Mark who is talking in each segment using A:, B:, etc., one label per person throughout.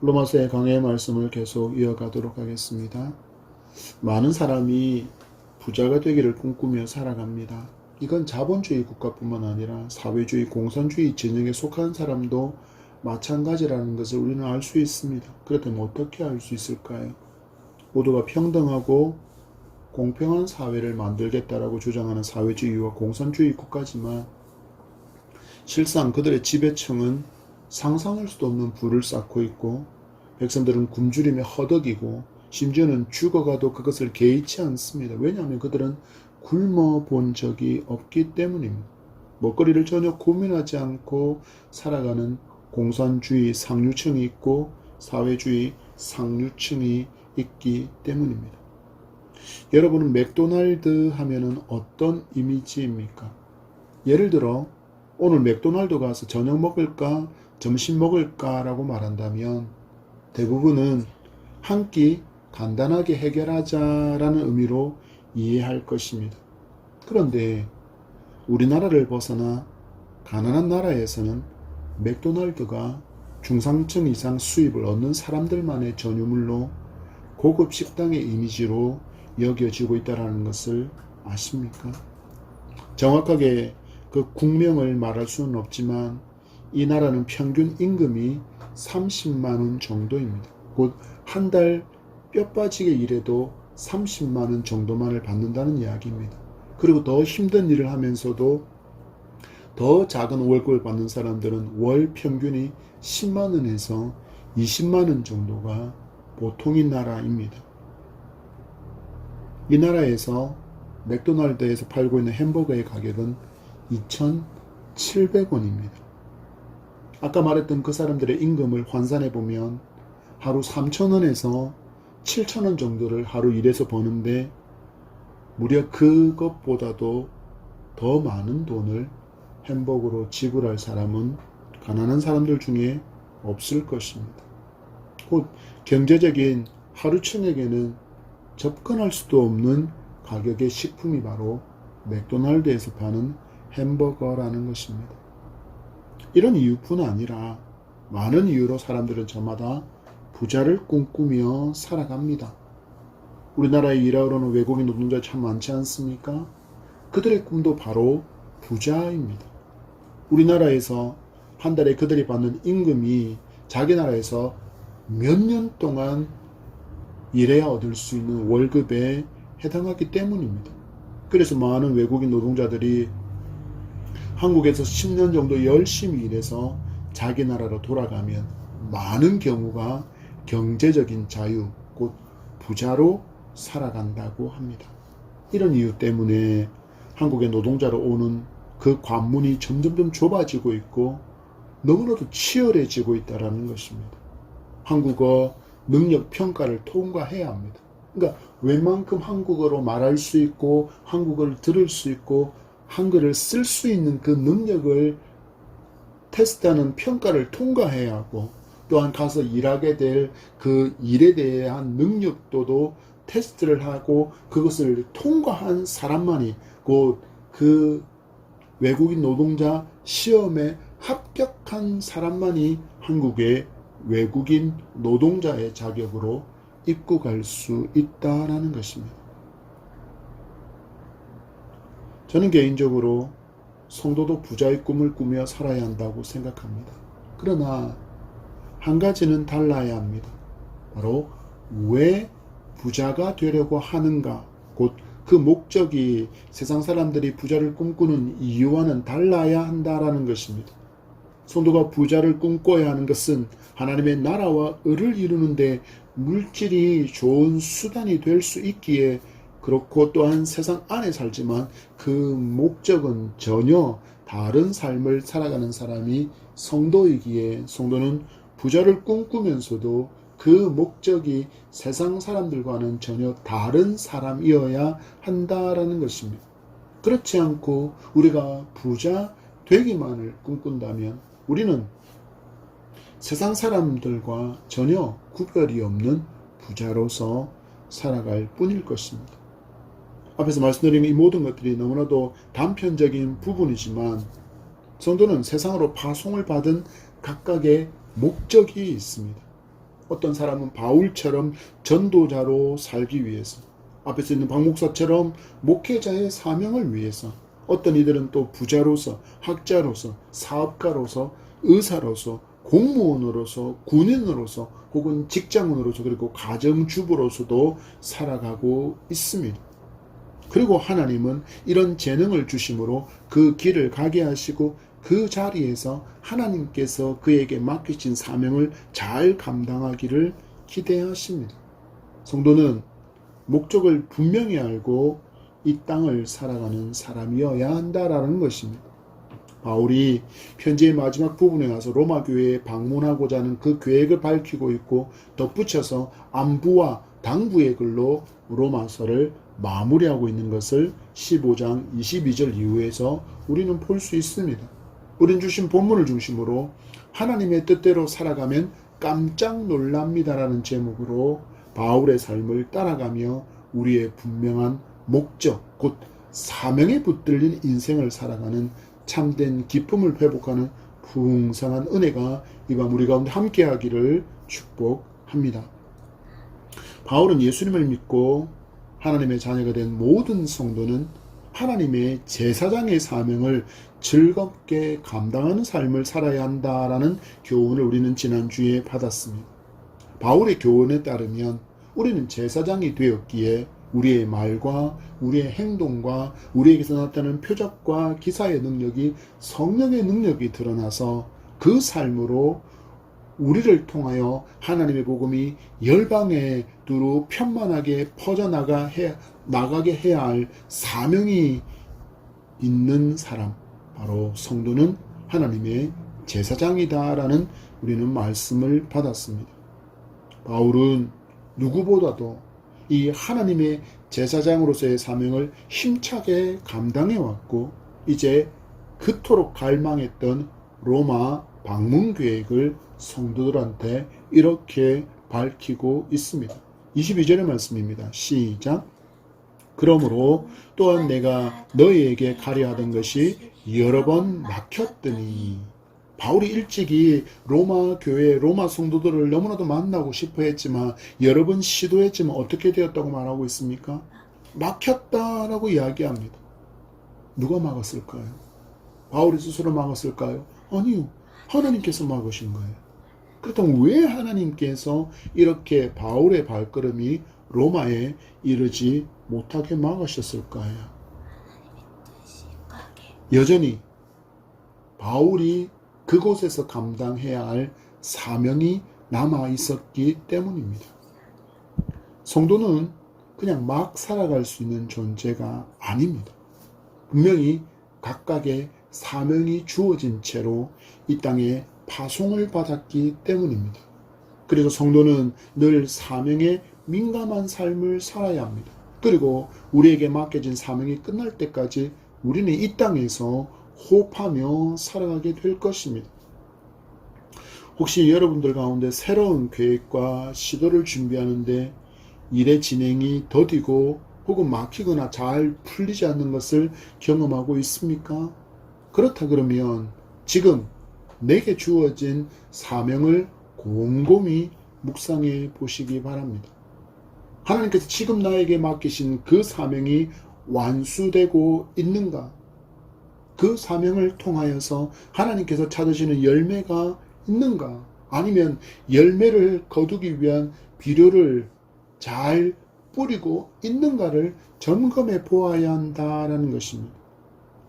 A: 로마서의 강해의 말씀을 계속 이어가도록 하겠습니다. 많은 사람이 부자가 되기를 꿈꾸며 살아갑니다. 이건 자본주의 국가뿐만 아니라 사회주의, 공산주의 진영에 속한 사람도 마찬가지라는 것을 우리는 알 수 있습니다. 그렇다면 어떻게 알 수 있을까요? 모두가 평등하고 공평한 사회를 만들겠다라고 주장하는 사회주의와 공산주의 국가지만 실상 그들의 지배층은 상상할 수도 없는 부를 쌓고 있고 백성들은 굶주림에 허덕이고 심지어는 죽어가도 그것을 개의치 않습니다. 왜냐하면 그들은 굶어 본 적이 없기 때문입니다. 먹거리를 전혀 고민하지 않고 살아가는 공산주의 상류층이 있고 사회주의 상류층이 있기 때문입니다. 여러분은 맥도날드 하면은 어떤 이미지입니까? 예를 들어 오늘 맥도날드 가서 저녁 먹을까 점심 먹을까 라고 말한다면 대부분은 한 끼 간단하게 해결하자라는 의미로 이해할 것입니다. 그런데 우리나라를 벗어나 가난한 나라에서는 맥도날드가 중상층 이상 수입을 얻는 사람들만의 전유물로 고급 식당의 이미지로 여겨지고 있다는 것을 아십니까? 정확하게 그 국명을 말할 수는 없지만 이 나라는 평균 임금이 30만원 정도입니다. 곧 한 달 뼈 빠지게 일해도 30만원 정도만을 받는다는 이야기입니다. 그리고 더 힘든 일을 하면서도 더 작은 월급을 받는 사람들은 월 평균이 10만원에서 20만원 정도가 보통인 나라입니다. 이 나라에서 맥도날드에서 팔고 있는 햄버거의 가격은 2,700원입니다. 아까 말했던 그 사람들의 임금을 환산해 보면 하루 3,000원에서 7,000원 정도를 하루 일해서 버는데 무려 그것보다도 더 많은 돈을 햄버거로 지불할 사람은 가난한 사람들 중에 없을 것입니다. 곧 경제적인 하루층에게는 접근할 수도 없는 가격의 식품이 바로 맥도날드에서 파는 햄버거라는 것입니다. 이런 이유뿐 아니라 많은 이유로 사람들은 저마다 부자를 꿈꾸며 살아갑니다. 우리나라에 일하러 오는 외국인 노동자 참 많지 않습니까? 그들의 꿈도 바로 부자입니다. 우리나라에서 한 달에 그들이 받는 임금이 자기 나라에서 몇 년 동안 일해야 얻을 수 있는 월급에 해당하기 때문입니다. 그래서 많은 외국인 노동자들이 한국에서 10년 정도 열심히 일해서 자기 나라로 돌아가면 많은 경우가 경제적인 자유, 곧 부자로 살아간다고 합니다. 이런 이유 때문에 한국의 노동자로 오는 그 관문이 점점 좁아지고 있고 너무나도 치열해지고 있다는 것입니다. 한국어 능력 평가를 통과해야 합니다. 그러니까 웬만큼 한국어로 말할 수 있고 한국어를 들을 수 있고 한글을 쓸 수 있는 그 능력을 테스트하는 평가를 통과해야 하고 또한 가서 일하게 될 그 일에 대한 능력도도 테스트를 하고 그것을 통과한 사람만이 곧 그 외국인 노동자 시험에 합격한 사람만이 한국의 외국인 노동자의 자격으로 입국할 수 있다라는 것입니다. 저는 개인적으로 성도도 부자의 꿈을 꾸며 살아야 한다고 생각합니다. 그러나 한 가지는 달라야 합니다. 바로 왜 부자가 되려고 하는가, 곧 그 목적이 세상 사람들이 부자를 꿈꾸는 이유와는 달라야 한다라는 것입니다. 성도가 부자를 꿈꿔야 하는 것은 하나님의 나라와 을을 이루는데 물질이 좋은 수단이 될 수 있기에 그렇고 또한 세상 안에 살지만 그 목적은 전혀 다른 삶을 살아가는 사람이 성도이기에 성도는 부자를 꿈꾸면서도 그 목적이 세상 사람들과는 전혀 다른 사람이어야 한다라는 것입니다. 그렇지 않고 우리가 부자 되기만을 꿈꾼다면 우리는 세상 사람들과 전혀 구별이 없는 부자로서 살아갈 뿐일 것입니다. 앞에서 말씀드린 이 모든 것들이 너무나도 단편적인 부분이지만 성도는 세상으로 파송을 받은 각각의 목적이 있습니다. 어떤 사람은 바울처럼 전도자로 살기 위해서, 앞에서 있는 박 목사처럼 목회자의 사명을 위해서, 어떤 이들은 또 부자로서, 학자로서, 사업가로서, 의사로서, 공무원으로서, 군인으로서, 혹은 직장인으로서, 그리고 가정주부로서도 살아가고 있습니다. 그리고 하나님은 이런 재능을 주심으로 그 길을 가게 하시고 그 자리에서 하나님께서 그에게 맡기신 사명을 잘 감당하기를 기대하십니다. 성도는 목적을 분명히 알고 이 땅을 살아가는 사람이어야 한다라는 것입니다. 바울이 편지의 마지막 부분에 가서 로마 교회에 방문하고자 하는 그 계획을 밝히고 있고, 덧붙여서 안부와 당부의 글로 로마서를 마무리하고 있는 것을 15장 22절 이후에서 우리는 볼 수 있습니다. 우린 주신 본문을 중심으로 하나님의 뜻대로 살아가면 깜짝 놀랍니다라는 제목으로 바울의 삶을 따라가며 우리의 분명한 목적, 곧 사명에 붙들린 인생을 살아가는 참된 기쁨을 회복하는 풍성한 은혜가 이 밤 우리 가운데 함께하기를 축복합니다. 바울은 예수님을 믿고 하나님의 자녀가 된 모든 성도는 하나님의 제사장의 사명을 즐겁게 감당하는 삶을 살아야 한다라는 교훈을 우리는 지난주에 받았습니다. 바울의 교훈에 따르면 우리는 제사장이 되었기에 우리의 말과 우리의 행동과 우리에게서 나타나는 표적과 기사의 능력이 성령의 능력이 드러나서 그 삶으로 우리를 통하여 하나님의 복음이 열방에 두루 편만하게 나가게 해야 할 사명이 있는 사람, 바로 성도는 하나님의 제사장이다라는 우리는 말씀을 받았습니다. 바울은 누구보다도 이 하나님의 제사장으로서의 사명을 힘차게 감당해 왔고, 이제 그토록 갈망했던 로마 방문 계획을 성도들한테 이렇게 밝히고 있습니다. 22절의 말씀입니다. 시작. 그러므로 또한 내가 너희에게 가려 하던 것이 여러 번 막혔더니. 바울이 일찍이 로마 교회, 로마 성도들을 너무나도 만나고 싶어 했지만 여러 번 시도했지만 어떻게 되었다고 말하고 있습니까? 막혔다라고 이야기합니다. 누가 막았을까요? 바울이 스스로 막았을까요? 아니요. 하나님께서 막으신 거예요. 그렇다면 왜 하나님께서 이렇게 바울의 발걸음이 로마에 이르지 못하게 막으셨을까요? 여전히 바울이 그곳에서 감당해야 할 사명이 남아 있었기 때문입니다. 성도는 그냥 막 살아갈 수 있는 존재가 아닙니다. 분명히 각각의 사명이 주어진 채로 이 땅에 파송을 받았기 때문입니다. 그래서 성도는 늘 사명에 민감한 삶을 살아야 합니다. 그리고 우리에게 맡겨진 사명이 끝날 때까지 우리는 이 땅에서 호흡하며 살아가게 될 것입니다. 혹시 여러분들 가운데 새로운 계획과 시도를 준비하는데 일의 진행이 더디고 혹은 막히거나 잘 풀리지 않는 것을 경험하고 있습니까? 그렇다 그러면 지금 내게 주어진 사명을 곰곰이 묵상해 보시기 바랍니다. 하나님께서 지금 나에게 맡기신 그 사명이 완수되고 있는가? 그 사명을 통하여서 하나님께서 찾으시는 열매가 있는가? 아니면 열매를 거두기 위한 비료를 잘 뿌리고 있는가를 점검해 보아야 한다는 것입니다.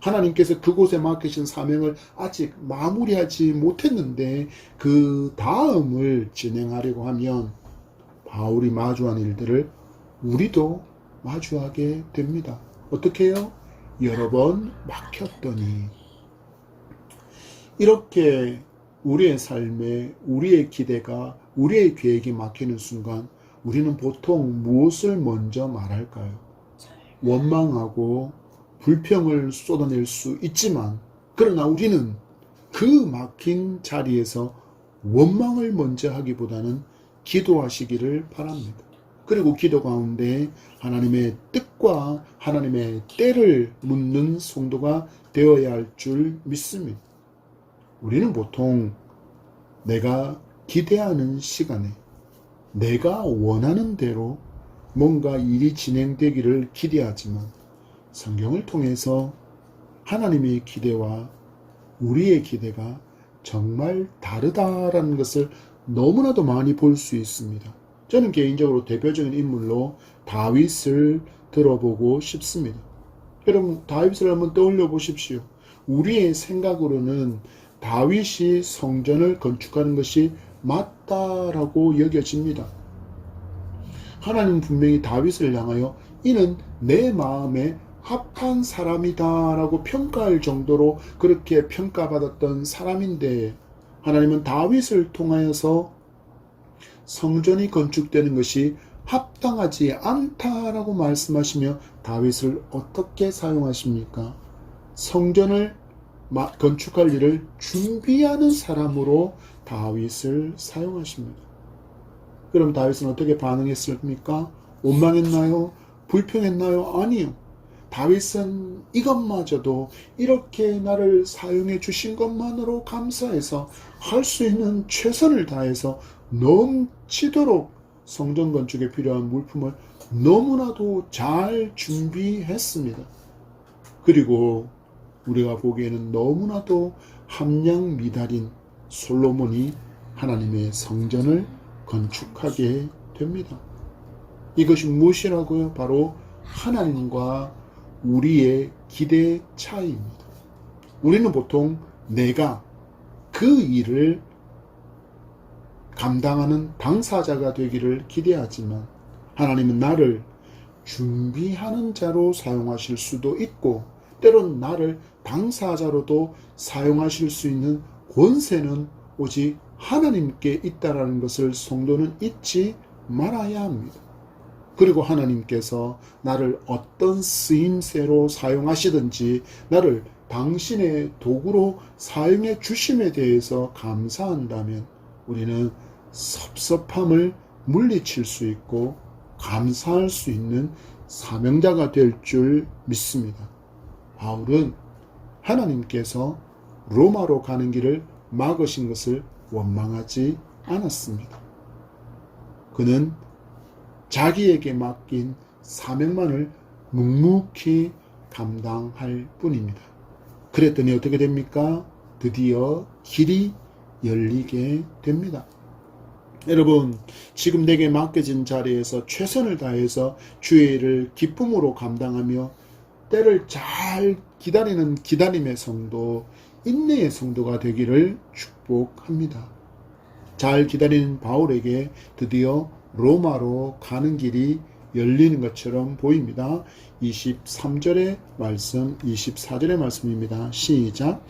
A: 하나님께서 그곳에 맡기신 사명을 아직 마무리하지 못했는데 그 다음을 진행하려고 하면 바울이 마주한 일들을 우리도 마주하게 됩니다. 어떻게 해요? 여러 번 막혔더니. 이렇게 우리의 삶에 우리의 기대가, 우리의 계획이 막히는 순간 우리는 보통 무엇을 먼저 말할까요? 원망하고 불평을 쏟아낼 수 있지만, 그러나 우리는 그 막힌 자리에서 원망을 먼저 하기보다는 기도하시기를 바랍니다. 그리고 기도 가운데 하나님의 뜻과 하나님의 때를 묻는 성도가 되어야 할 줄 믿습니다. 우리는 보통 내가 기대하는 시간에, 내가 원하는 대로 뭔가 일이 진행되기를 기대하지만 성경을 통해서 하나님의 기대와 우리의 기대가 정말 다르다라는 것을 너무나도 많이 볼 수 있습니다. 저는 개인적으로 대표적인 인물로 다윗을 들어보고 싶습니다. 여러분, 다윗을 한번 떠올려 보십시오. 우리의 생각으로는 다윗이 성전을 건축하는 것이 맞다라고 여겨집니다. 하나님은 분명히 다윗을 향하여 이는 내 마음에 합한 사람이다라고 평가할 정도로 그렇게 평가받았던 사람인데, 하나님은 다윗을 통하여서 성전이 건축되는 것이 합당하지 않다라고 말씀하시며 다윗을 어떻게 사용하십니까? 성전을 건축할 일을 준비하는 사람으로 다윗을 사용하십니다. 그럼 다윗은 어떻게 반응했습니까? 원망했나요? 불평했나요? 아니요. 다윗은 이것마저도 이렇게 나를 사용해 주신 것만으로 감사해서 할 수 있는 최선을 다해서 넘치도록 성전 건축에 필요한 물품을 너무나도 잘 준비했습니다. 그리고 우리가 보기에는 너무나도 함량 미달인 솔로몬이 하나님의 성전을 건축하게 됩니다. 이것이 무엇이라고요? 바로 하나님과 우리의 기대 차이입니다. 우리는 보통 내가 그 일을 감당하는 당사자가 되기를 기대하지만 하나님은 나를 준비하는 자로 사용하실 수도 있고 때로는 나를 당사자로도 사용하실 수 있는 권세는 오직 하나님께 있다라는 것을 성도는 잊지 말아야 합니다. 그리고 하나님께서 나를 어떤 쓰임새로 사용하시든지 나를 당신의 도구로 사용해 주심에 대해서 감사한다면 우리는 섭섭함을 물리칠 수 있고 감사할 수 있는 사명자가 될 줄 믿습니다. 바울은 하나님께서 로마로 가는 길을 막으신 것을 원망하지 않았습니다. 그는 자기에게 맡긴 사명만을 묵묵히 감당할 뿐입니다. 그랬더니 어떻게 됩니까? 드디어 길이 열리게 됩니다. 여러분, 지금 내게 맡겨진 자리에서 최선을 다해서 주의 일을 기쁨으로 감당하며 때를 잘 기다리는 기다림의 성도, 인내의 성도가 되기를 축복합니다. 잘 기다리는 바울에게 드디어 로마로 가는 길이 열리는 것처럼 보입니다. 23절의 말씀, 24절의 말씀입니다. 시작.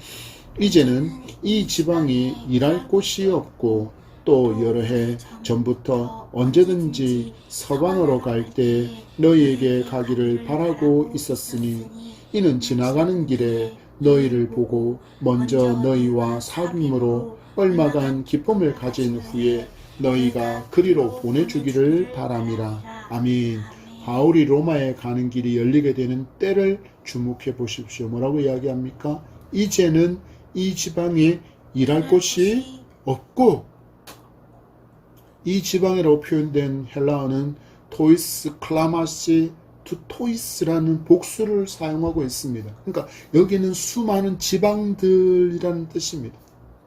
A: 이제는 이 지방이 일할 곳이 없고 또 여러 해 전부터 언제든지 서방으로 갈 때 너희에게 가기를 바라고 있었으니 이는 지나가는 길에 너희를 보고 먼저 너희와 사귐으로 얼마간 기쁨을 가진 후에 너희가 그리로 보내주기를 바람이라. 아멘. 바울이 로마에 가는 길이 열리게 되는 때를 주목해 보십시오. 뭐라고 이야기합니까? 이제는 이 지방에 일할 곳이 없고, 이 지방이라고 표현된 헬라어는 토이스 클라마시 투토이스라는 복수를 사용하고 있습니다. 그러니까 여기는 수많은 지방들이라는 뜻입니다.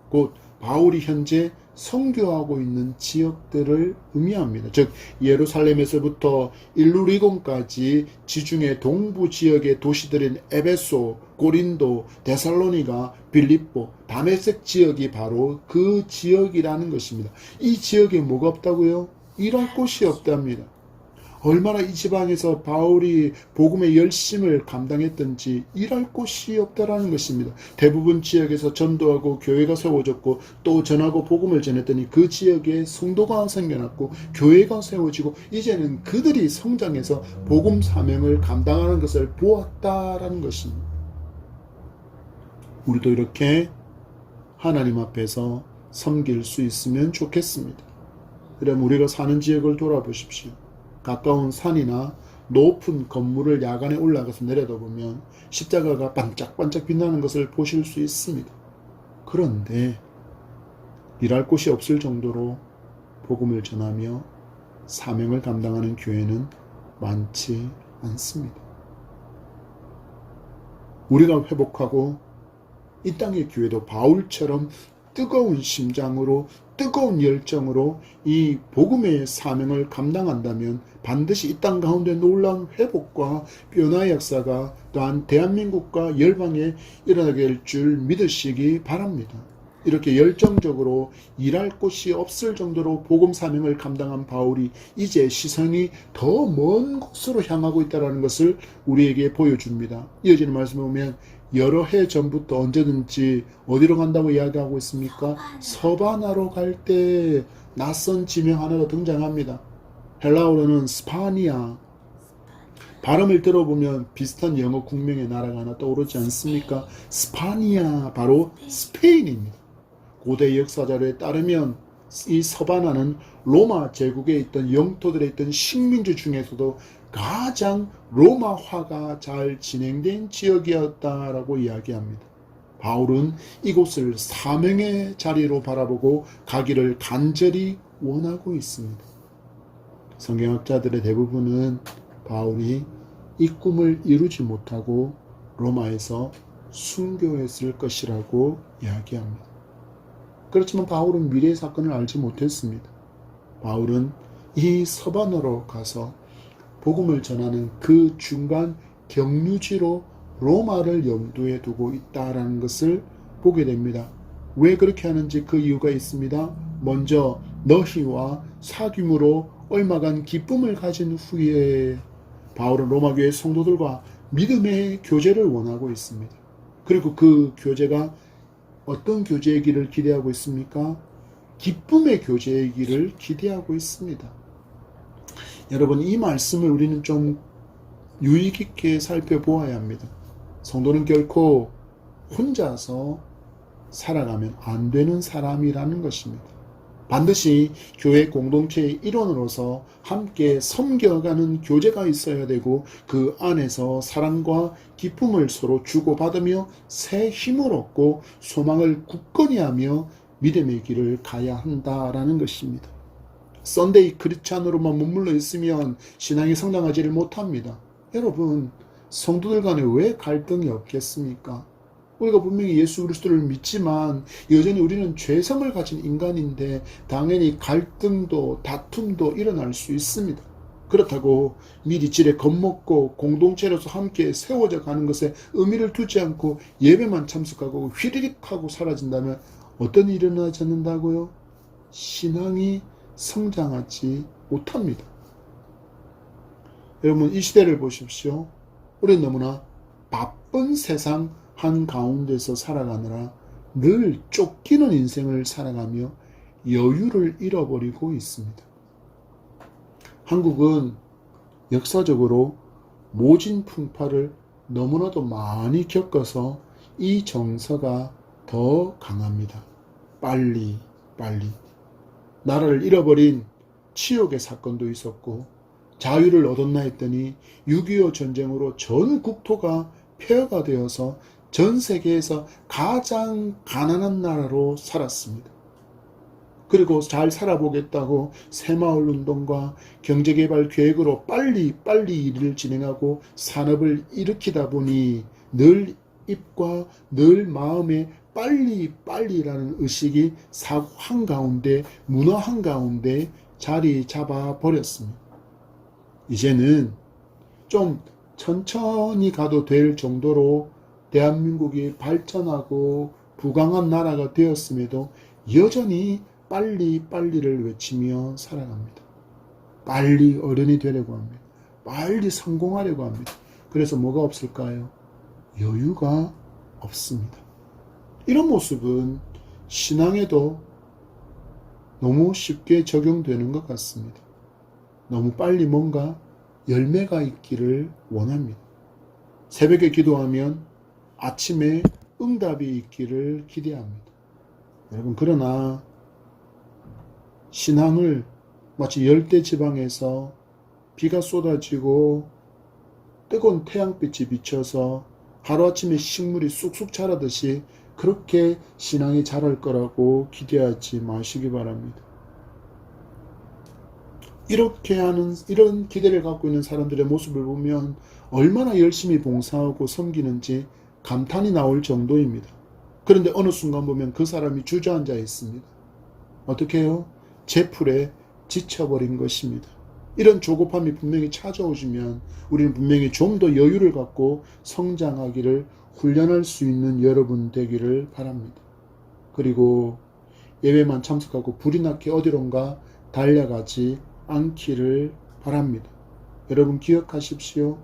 A: 곧 바울이 현재 선교하고 있는 지역들을 의미합니다. 즉 예루살렘에서부터 일루리곤까지 지중해 동부 지역의 도시들인 에베소, 고린도, 데살로니가, 빌립보, 다메섹 지역이 바로 그 지역이라는 것입니다. 이 지역에 뭐가 없다고요? 일할 곳이 없답니다. 얼마나 이 지방에서 바울이 복음의 열심을 감당했던지 일할 곳이 없다라는 것입니다. 대부분 지역에서 전도하고 교회가 세워졌고 또 전하고 복음을 전했더니 그 지역에 성도가 생겨났고 교회가 세워지고 이제는 그들이 성장해서 복음 사명을 감당하는 것을 보았다라는 것입니다. 우리도 이렇게 하나님 앞에서 섬길 수 있으면 좋겠습니다. 그럼 우리가 사는 지역을 돌아보십시오. 가까운 산이나 높은 건물을 야간에 올라가서 내려다보면 십자가가 반짝반짝 빛나는 것을 보실 수 있습니다. 그런데 일할 곳이 없을 정도로 복음을 전하며 사명을 감당하는 교회는 많지 않습니다. 우리가 회복하고 이 땅의 교회도 바울처럼 뜨거운 심장으로 뜨거운 열정으로 이 복음의 사명을 감당한다면 반드시 이 땅 가운데 놀라운 회복과 변화의 역사가 또한 대한민국과 열방에 일어나게 될 줄 믿으시기 바랍니다. 이렇게 열정적으로 일할 곳이 없을 정도로 복음 사명을 감당한 바울이 이제 시선이 더 먼 곳으로 향하고 있다는 것을 우리에게 보여줍니다. 이어지는 말씀을 보면 여러 해 전부터 언제든지 어디로 간다고 이야기하고 있습니까? 서바나로 갈 때 낯선 지명 하나가 등장합니다. 헬라어로는 스파니아. 발음을 들어보면 비슷한 영어 국명의 나라가 하나 떠오르지 않습니까? 스파니아, 바로 스페인입니다. 고대 역사자료에 따르면 이 서바나는 로마 제국에 있던 영토들에 있던 식민지 중에서도 가장 로마화가 잘 진행된 지역이었다라고 이야기합니다. 바울은 이곳을 사명의 자리로 바라보고 가기를 간절히 원하고 있습니다. 성경학자들의 대부분은 바울이 이 꿈을 이루지 못하고 로마에서 순교했을 것이라고 이야기합니다. 그렇지만 바울은 미래의 사건을 알지 못했습니다. 바울은 이 서바나로 가서 복음을 전하는 그 중간 경유지로 로마를 염두에 두고 있다라는 것을 보게 됩니다. 왜 그렇게 하는지 그 이유가 있습니다. 먼저 너희와 사귐으로 얼마간 기쁨을 가진 후에 바울은 로마교회 성도들과 믿음의 교제를 원하고 있습니다. 그리고 그 교제가 어떤 교제의 길을 기대하고 있습니까? 기쁨의 교제의 길을 기대하고 있습니다. 여러분, 이 말씀을 우리는 좀 유의 깊게 살펴보아야 합니다. 성도는 결코 혼자서 살아가면 안 되는 사람이라는 것입니다. 반드시 교회 공동체의 일원으로서 함께 섬겨가는 교제가 있어야 되고 그 안에서 사랑과 기쁨을 서로 주고받으며 새 힘을 얻고 소망을 굳건히 하며 믿음의 길을 가야 한다라는 것입니다. 썬데이 크리스찬으로만 머물러 있으면 신앙이 성장하지를 못합니다. 여러분, 성도들 간에 왜 갈등이 없겠습니까? 우리가 분명히 예수 그리스도를 믿지만 여전히 우리는 죄성을 가진 인간인데 당연히 갈등도 다툼도 일어날 수 있습니다. 그렇다고 미리 지레 겁먹고 공동체로서 함께 세워져 가는 것에 의미를 두지 않고 예배만 참석하고 휘리릭 하고 사라진다면 어떤 일이 일어나지 않는다고요? 신앙이 성장하지 못합니다. 여러분, 이 시대를 보십시오. 우리는 너무나 바쁜 세상 한가운데서 살아가느라 늘 쫓기는 인생을 살아가며 여유를 잃어버리고 있습니다. 한국은 역사적으로 모진 풍파를 너무나도 많이 겪어서 이 정서가 더 강합니다. 빨리 나라를 잃어버린 치욕의 사건도 있었고 자유를 얻었나 했더니 6.25 전쟁으로 전 국토가 폐허가 되어서 전 세계에서 가장 가난한 나라로 살았습니다. 그리고 잘 살아보겠다고 새마을 운동과 경제개발 계획으로 빨리 일을 진행하고 산업을 일으키다 보니 늘 입과 늘 마음에 빨리라는 의식이 사고 한가운데 문화 한가운데 자리 잡아 버렸습니다. 이제는 좀 천천히 가도 될 정도로 대한민국이 발전하고 부강한 나라가 되었음에도 여전히 빨리를 외치며 살아갑니다. 빨리 어른이 되려고 합니다. 빨리 성공하려고 합니다. 그래서 뭐가 없을까요? 여유가 없습니다. 이런 모습은 신앙에도 너무 쉽게 적용되는 것 같습니다. 너무 빨리 뭔가 열매가 있기를 원합니다. 새벽에 기도하면 아침에 응답이 있기를 기대합니다. 여러분, 그러나 신앙을 마치 열대지방에서 비가 쏟아지고 뜨거운 태양빛이 비쳐서 하루아침에 식물이 쑥쑥 자라듯이 그렇게 신앙이 자랄 거라고 기대하지 마시기 바랍니다. 이렇게 하는, 이런 기대를 갖고 있는 사람들의 모습을 보면 얼마나 열심히 봉사하고 섬기는지 감탄이 나올 정도입니다. 그런데 어느 순간 보면 그 사람이 주저앉아 있습니다. 어떻게 해요? 제풀에 지쳐버린 것입니다. 이런 조급함이 분명히 찾아오시면 우리는 분명히 좀 더 여유를 갖고 성장하기를 훈련할 수 있는 여러분 되기를 바랍니다. 그리고 예배만 참석하고 불이 나게 어디론가 달려가지 않기를 바랍니다. 여러분 기억하십시오.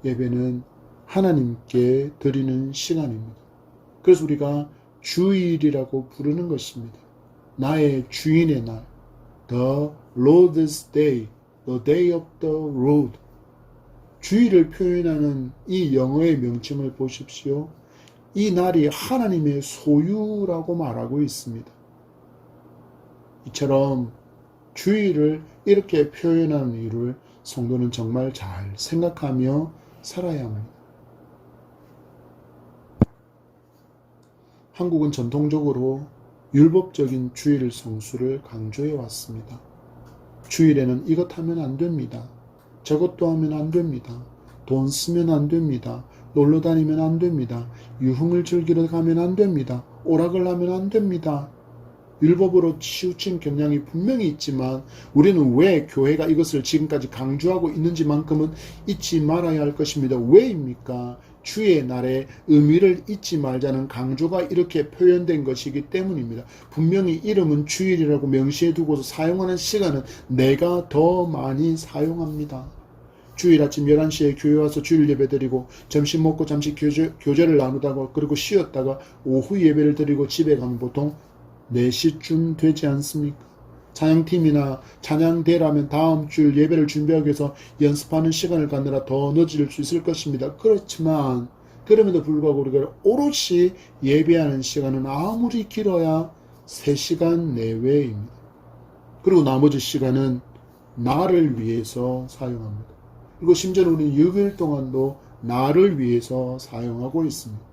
A: 예배는 하나님께 드리는 시간입니다. 그래서 우리가 주일이라고 부르는 것입니다. 나의 주인의 날, The Lord's Day, The Day of the Lord. 주일을 표현하는 이 영어의 명칭을 보십시오. 이 날이 하나님의 소유라고 말하고 있습니다. 이처럼 주일을 이렇게 표현하는 이유를 성도는 정말 잘 생각하며 살아야 합니다. 한국은 전통적으로 율법적인 주일 성수를 강조해 왔습니다. 주일에는 이것 하면 안 됩니다. 저것도 하면 안 됩니다. 돈 쓰면 안 됩니다. 놀러 다니면 안 됩니다. 유흥을 즐기러 가면 안 됩니다. 오락을 하면 안 됩니다. 율법으로 치우친 경향이 분명히 있지만 우리는 왜 교회가 이것을 지금까지 강조하고 있는지만큼은 잊지 말아야 할 것입니다. 왜입니까? 주의 날에 의미를 잊지 말자는 강조가 이렇게 표현된 것이기 때문입니다. 분명히 이름은 주일이라고 명시해 두고서 사용하는 시간은 내가 더 많이 사용합니다. 주일 아침 11시에 교회 와서 주일 예배 드리고 점심 먹고 잠시 교제를 나누다가 그리고 쉬었다가 오후 예배를 드리고 집에 가면 보통 4시쯤 되지 않습니까? 찬양팀이나 찬양대라면 다음 주일 예배를 준비하기 위해서 연습하는 시간을 갖느라 더 늦을 수 있을 것입니다. 그렇지만 그럼에도 불구하고 우리가 오롯이 예배하는 시간은 아무리 길어야 3시간 내외입니다. 그리고 나머지 시간은 나를 위해서 사용합니다. 그리고 심지어 우리는 6일 동안도 나를 위해서 사용하고 있습니다.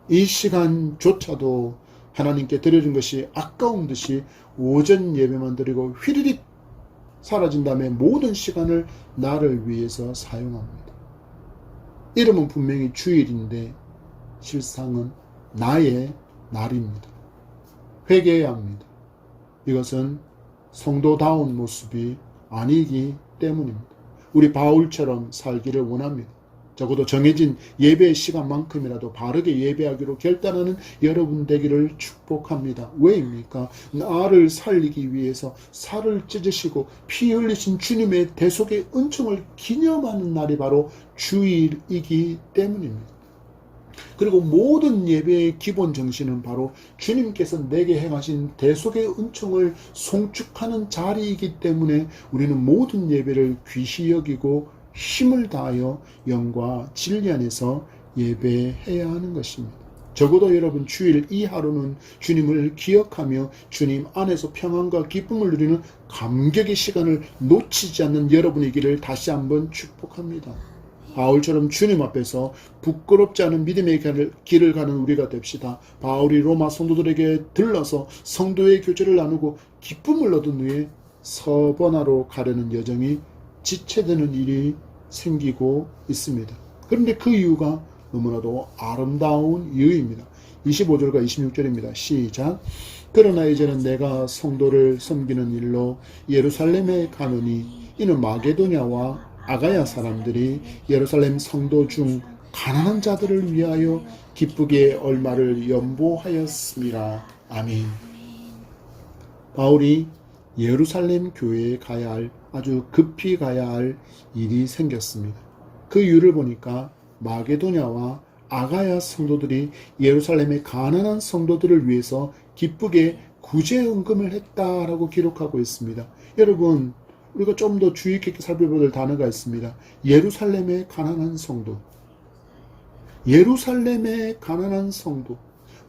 A: 이 시간조차도 하나님께 드리는 것이 아까운 듯이 오전 예배만 드리고 휘리릭 사라진 다음에 모든 시간을 나를 위해서 사용합니다. 이름은 분명히 주일인데 실상은 나의 날입니다. 회개해야 합니다. 이것은 성도다운 모습이 아니기 때문입니다. 우리 바울처럼 살기를 원합니다. 적어도 정해진 예배의 시간만큼이라도 바르게 예배하기로 결단하는 여러분 되기를 축복합니다. 왜입니까? 나를 살리기 위해서 살을 찢으시고 피 흘리신 주님의 대속의 은총을 기념하는 날이 바로 주일이기 때문입니다. 그리고 모든 예배의 기본 정신은 바로 주님께서 내게 행하신 대속의 은총을 송축하는 자리이기 때문에 우리는 모든 예배를 귀시 여기고 힘을 다하여 영과 진리 안에서 예배해야 하는 것입니다. 적어도 여러분 주일 이 하루는 주님을 기억하며 주님 안에서 평안과 기쁨을 누리는 감격의 시간을 놓치지 않는 여러분이기를 다시 한번 축복합니다. 바울처럼 주님 앞에서 부끄럽지 않은 믿음의 길을 가는 우리가 됩시다. 바울이 로마 성도들에게 들러서 성도의 교제를 나누고 기쁨을 얻은 후에 서번하로 가려는 여정이 지체되는 일이 생기고 있습니다. 그런데 그 이유가 너무나도 아름다운 이유입니다. 25절과 26절입니다. 시작. 그러나 이제는 내가 성도를 섬기는 일로 예루살렘에 가노니 이는 마게도냐와 아가야 사람들이 예루살렘 성도 중 가난한 자들을 위하여 기쁘게 얼마를 연보하였습니다. 아멘. 바울이 예루살렘 교회에 가야 할 아주 급히 가야 할 일이 생겼습니다. 그 이유를 보니까 마게도냐와 아가야 성도들이 예루살렘의 가난한 성도들을 위해서 기쁘게 구제헌금을 했다라고 기록하고 있습니다. 여러분, 우리가 좀 더 주의 깊게 살펴봐야 될 단어가 있습니다. 예루살렘의 가난한 성도. 예루살렘의 가난한 성도.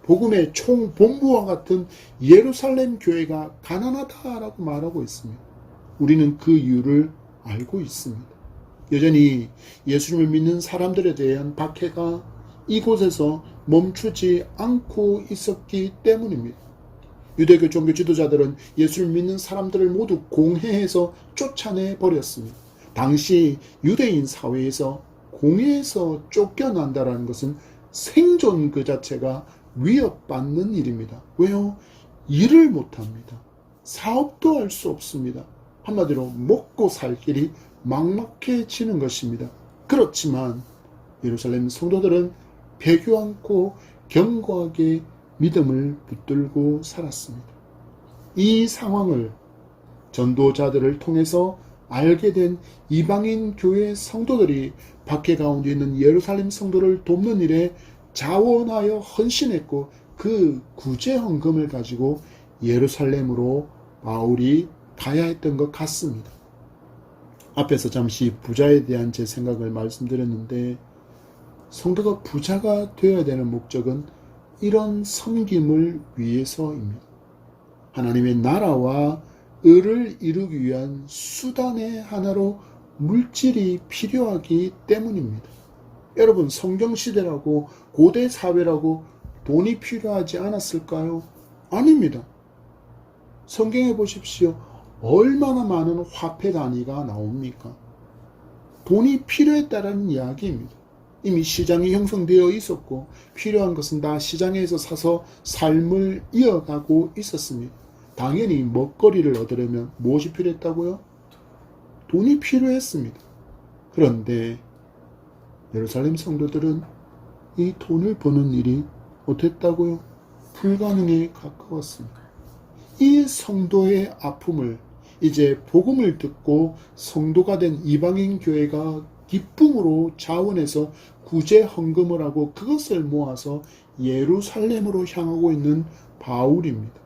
A: 복음의 총본부와 같은 예루살렘 교회가 가난하다라고 말하고 있습니다. 우리는 그 이유를 알고 있습니다. 여전히 예수님을 믿는 사람들에 대한 박해가 이곳에서 멈추지 않고 있었기 때문입니다. 유대교 종교 지도자들은 예수를 믿는 사람들을 모두 공회해서 쫓아내 버렸습니다. 당시 유대인 사회에서 공회에서 쫓겨난다는 것은 생존 그 자체가 위협받는 일입니다. 왜요? 일을 못합니다. 사업도 할 수 없습니다. 한마디로 먹고 살 길이 막막해지는 것입니다. 그렇지만 예루살렘 성도들은 배교 않고 견고하게 믿음을 붙들고 살았습니다. 이 상황을 전도자들을 통해서 알게 된 이방인 교회 성도들이 박해 가운데 있는 예루살렘 성도를 돕는 일에 자원하여 헌신했고 그 구제 헌금을 가지고 예루살렘으로 바울이 가야 했던 것 같습니다. 앞에서 잠시 부자에 대한 제 생각을 말씀드렸는데 성도가 부자가 되어야 되는 목적은 이런 섬김을 위해서입니다. 하나님의 나라와 의를 이루기 위한 수단의 하나로 물질이 필요하기 때문입니다. 여러분, 성경시대라고 고대 사회라고 돈이 필요하지 않았을까요? 아닙니다. 성경에 보십시오. 얼마나 많은 화폐 단위가 나옵니까? 돈이 필요했다라는 이야기입니다. 이미 시장이 형성되어 있었고 필요한 것은 다 시장에서 사서 삶을 이어가고 있었습니다. 당연히 먹거리를 얻으려면 무엇이 필요했다고요? 돈이 필요했습니다. 그런데 예루살렘 성도들은 이 돈을 버는 일이 어땠다고요? 불가능에 가까웠습니다. 이 성도의 아픔을 이제 복음을 듣고 성도가 된 이방인 교회가 기쁨으로 자원해서 구제 헌금을 하고 그것을 모아서 예루살렘으로 향하고 있는 바울입니다.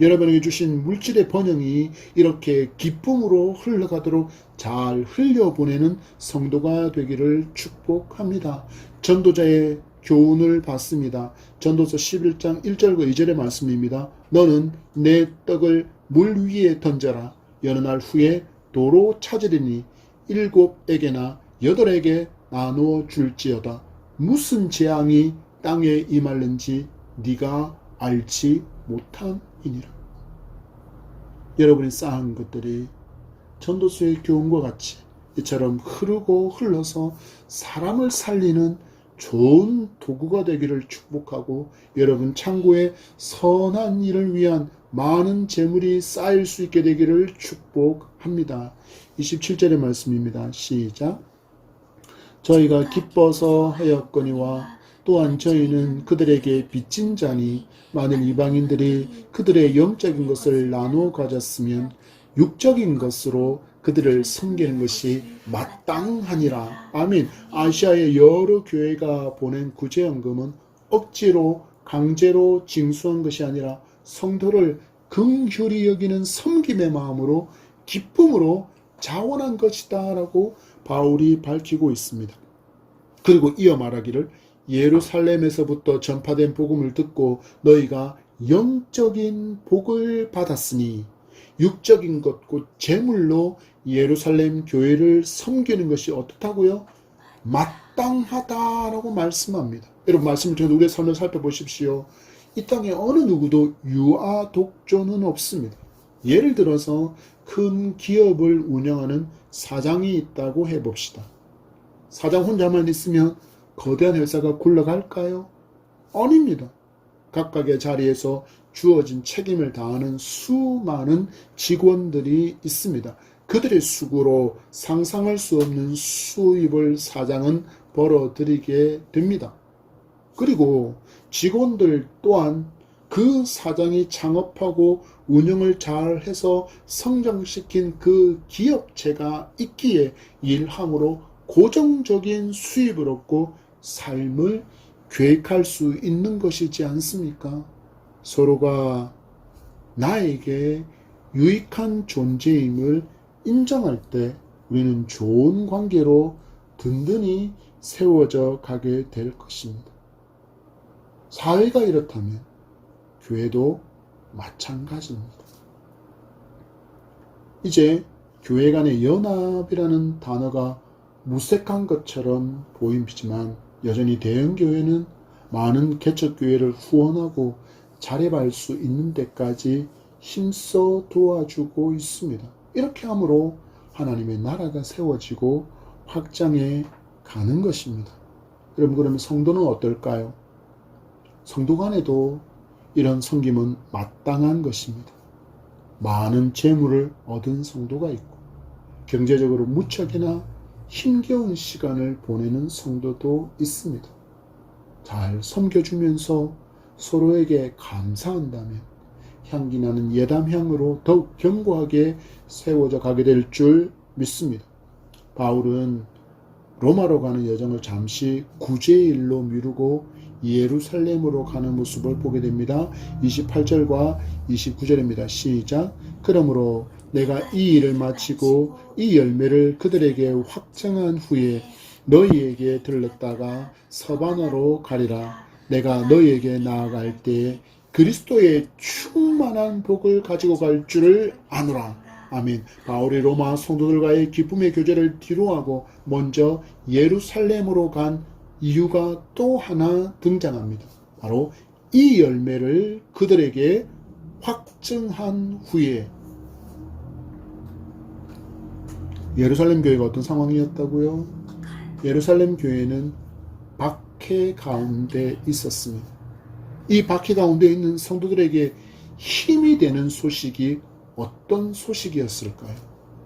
A: 여러분에게 주신 물질의 번영이 이렇게 기쁨으로 흘러가도록 잘 흘려보내는 성도가 되기를 축복합니다. 전도자의 교훈을 받습니다. 전도서 11장 1절과 2절의 말씀입니다. 너는 내 떡을 물 위에 던져라. 여느 날 후에 도로 찾으리니 7에게나 8에게 나누어 줄지어다. 무슨 재앙이 땅에 임할는지 네가 알지 못함이니라. 여러분이 쌓은 것들이 전도서의 교훈과 같이 이처럼 흐르고 흘러서 사람을 살리는 좋은 도구가 되기를 축복하고 여러분 창고에 선한 일을 위한 많은 재물이 쌓일 수 있게 되기를 축복합니다. 27절의 말씀입니다. 시작. 저희가 기뻐서 하였거니와 또한 저희는 그들에게 빚진 자니 많은 이방인들이 그들의 영적인 것을 나누어 가졌으면 육적인 것으로 그들을 섬기는 것이 마땅하니라. 아멘. 아시아의 여러 교회가 보낸 구제연금은 억지로 강제로 징수한 것이 아니라 성도를 긍휼히 여기는 섬김의 마음으로 기쁨으로 자원한 것이다 라고 바울이 밝히고 있습니다. 그리고 이어 말하기를 예루살렘에서부터 전파된 복음을 듣고 너희가 영적인 복을 받았으니 육적인 것 곧 재물로 예루살렘 교회를 섬기는 것이 어떻다고요? 마땅하다라고 말씀합니다. 여러분 말씀을 통해 우리의 삶을 살펴보십시오. 이 땅에 어느 누구도 유아 독존은 없습니다. 예를 들어서 큰 기업을 운영하는 사장이 있다고 해봅시다. 사장 혼자만 있으면 거대한 회사가 굴러갈까요? 아닙니다. 각각의 자리에서 주어진 책임을 다하는 수많은 직원들이 있습니다. 그들의 수고로 상상할 수 없는 수입을 사장은 벌어들이게 됩니다. 그리고 직원들 또한 그 사장이 창업하고 운영을 잘 해서 성장시킨 그 기업체가 있기에 일함으로 고정적인 수입을 얻고 삶을 계획할 수 있는 것이지 않습니까? 서로가 나에게 유익한 존재임을 인정할 때 우리는 좋은 관계로 든든히 세워져 가게 될 것입니다. 사회가 이렇다면 교회도 마찬가지입니다. 이제 교회 간의 연합이라는 단어가 무색한 것처럼 보이지만 여전히 대형교회는 많은 개척교회를 후원하고 자립할 수 있는 데까지 힘써 도와주고 있습니다. 이렇게 함으로 하나님의 나라가 세워지고 확장해 가는 것입니다. 그러면 성도는 어떨까요? 성도 간에도 이런 섬김은 마땅한 것입니다. 많은 재물을 얻은 성도가 있고 경제적으로 무척이나 힘겨운 시간을 보내는 성도도 있습니다. 잘 섬겨주면서 서로에게 감사한다면 향기나는 예담향으로 더욱 견고하게 세워져 가게 될 줄 믿습니다. 바울은 로마로 가는 여정을 잠시 구제의 일로 미루고 예루살렘으로 가는 모습을 보게 됩니다. 28절과 29절입니다. 시작. 그러므로 내가 이 일을 마치고 이 열매를 그들에게 확정한 후에 너희에게 들렀다가 서바나로 가리라. 내가 너희에게 나아갈 때 그리스도의 충만한 복을 가지고 갈 줄을 아노라. 아멘. 바울이 로마 성도들과의 기쁨의 교제를 뒤로하고 먼저 예루살렘으로 간 이유가 또 하나 등장합니다. 바로 이 열매를 그들에게 확증한 후에. 예루살렘 교회가 어떤 상황이었다고요? 예루살렘 교회는 박해 가운데 있었습니다. 이 박해 가운데 있는 성도들에게 힘이 되는 소식이 어떤 소식이었을까요?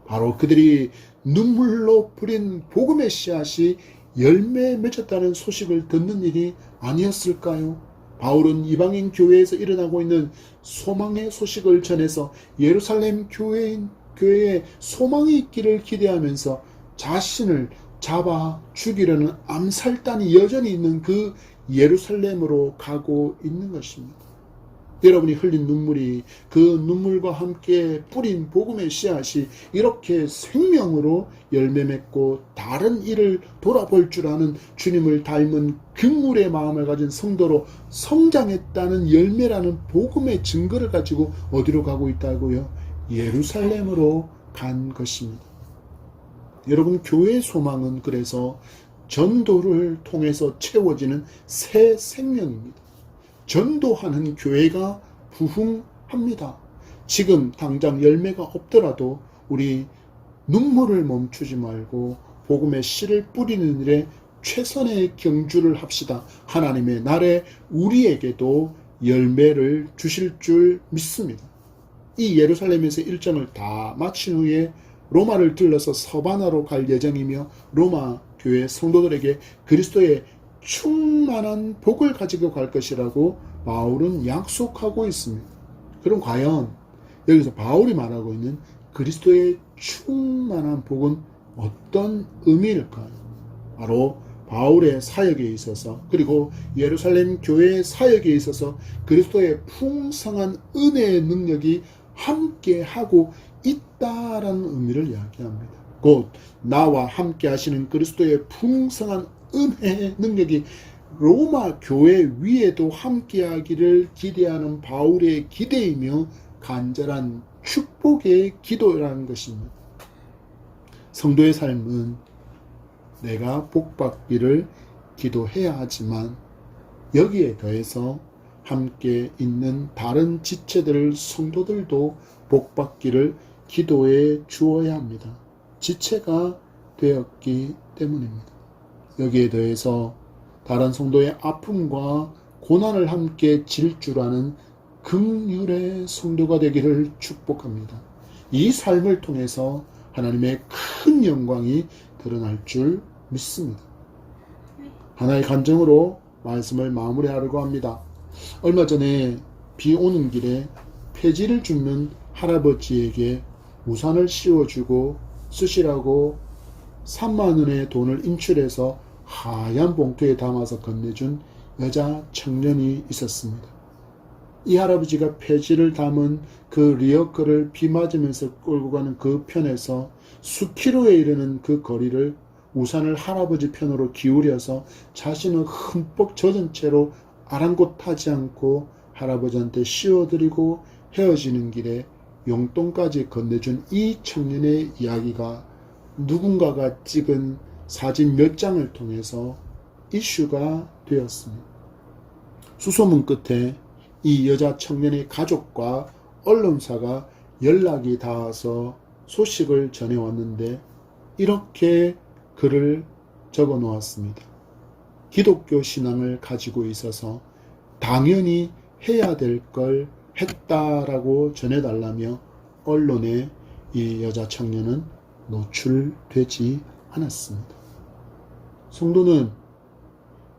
A: 바로 그들이 눈물로 뿌린 복음의 씨앗이 열매 맺었다는 소식을 듣는 일이 아니었을까요? 바울은 이방인 교회에서 일어나고 있는 소망의 소식을 전해서 예루살렘 교회에 소망이 있기를 기대하면서 자신을 잡아 죽이려는 암살단이 여전히 있는 그 예루살렘으로 가고 있는 것입니다. 여러분이 흘린 눈물이 그 눈물과 함께 뿌린 복음의 씨앗이 이렇게 생명으로 열매 맺고 다른 일을 돌아볼 줄 아는 주님을 닮은 긍휼의 마음을 가진 성도로 성장했다는 열매라는 복음의 증거를 가지고 어디로 가고 있다고요? 예루살렘으로 간 것입니다. 여러분, 교회의 소망은 그래서 전도를 통해서 채워지는 새 생명입니다. 전도하는 교회가 부흥합니다. 지금 당장 열매가 없더라도 우리 눈물을 멈추지 말고 복음의 씨를 뿌리는 일에 최선의 경주를 합시다. 하나님의 날에 우리에게도 열매를 주실 줄 믿습니다. 이 예루살렘에서 일정을 다 마친 후에 로마를 들러서 서바나로 갈 예정이며 로마 교회 성도들에게 그리스도의 충만한 복을 가지고 갈 것이라고 바울은 약속하고 있습니다. 그럼 과연 여기서 바울이 말하고 있는 그리스도의 충만한 복은 어떤 의미일까요? 바로 바울의 사역에 있어서 그리고 예루살렘 교회의 사역에 있어서 그리스도의 풍성한 은혜의 능력이 함께하고 있다라는 의미를 이야기합니다. 곧 나와 함께 하시는 그리스도의 풍성한 은혜의 능력이 로마 교회 위에도 함께하기를 기대하는 바울의 기대이며 간절한 축복의 기도라는 것입니다. 성도의 삶은 내가 복받기를 기도해야 하지만 여기에 더해서 함께 있는 다른 지체들 성도들도 복받기를 기도해 주어야 합니다. 지체가 되었기 때문입니다. 여기에 더해서 다른 성도의 아픔과 고난을 함께 질 줄 아는 긍휼의 성도가 되기를 축복합니다. 이 삶을 통해서 하나님의 큰 영광이 드러날 줄 믿습니다. 하나의 간증으로 말씀을 마무리하려고 합니다. 얼마 전에 비 오는 길에 폐지를 줍는 할아버지에게 우산을 씌워주고 쓰시라고 3만 원의 돈을 인출해서 하얀 봉투에 담아서 건네준 여자 청년이 있었습니다. 이 할아버지가 폐지를 담은 그 리어커를 비 맞으면서 끌고 가는 그 편에서 수킬로에 이르는 그 거리를 우산을 할아버지 편으로 기울여서 자신은 흠뻑 젖은 채로 아랑곳하지 않고 할아버지한테 씌워드리고 헤어지는 길에 용돈까지 건네준 이 청년의 이야기가 누군가가 찍은 사진 몇 장을 통해서 이슈가 되었습니다. 수소문 끝에 이 여자 청년의 가족과 언론사가 연락이 닿아서 소식을 전해왔는데 이렇게 글을 적어 놓았습니다. 기독교 신앙을 가지고 있어서 당연히 해야 될 걸 했다라고 전해달라며 언론에 이 여자 청년은 노출되지 않았습니다. 성도는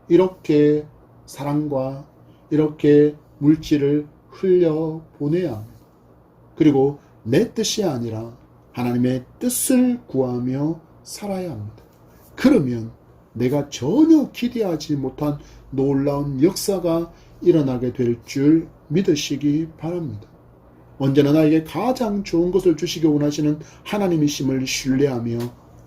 A: 이렇게 사랑과 이렇게 물질을 흘려보내야 합니다. 그리고 내 뜻이 아니라 하나님의 뜻을 구하며 살아야 합니다. 그러면 내가 전혀 기대하지 못한 놀라운 역사가 일어나게 될 줄 믿으시기 바랍니다. 언제나 나에게 가장 좋은 것을 주시기 원하시는 하나님이심을 신뢰하며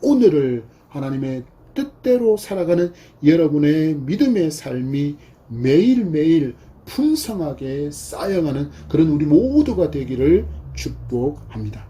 A: 오늘을 하나님의 뜻대로 살아가는 여러분의 믿음의 삶이 매일매일 풍성하게 쌓여가는 그런 우리 모두가 되기를 축복합니다.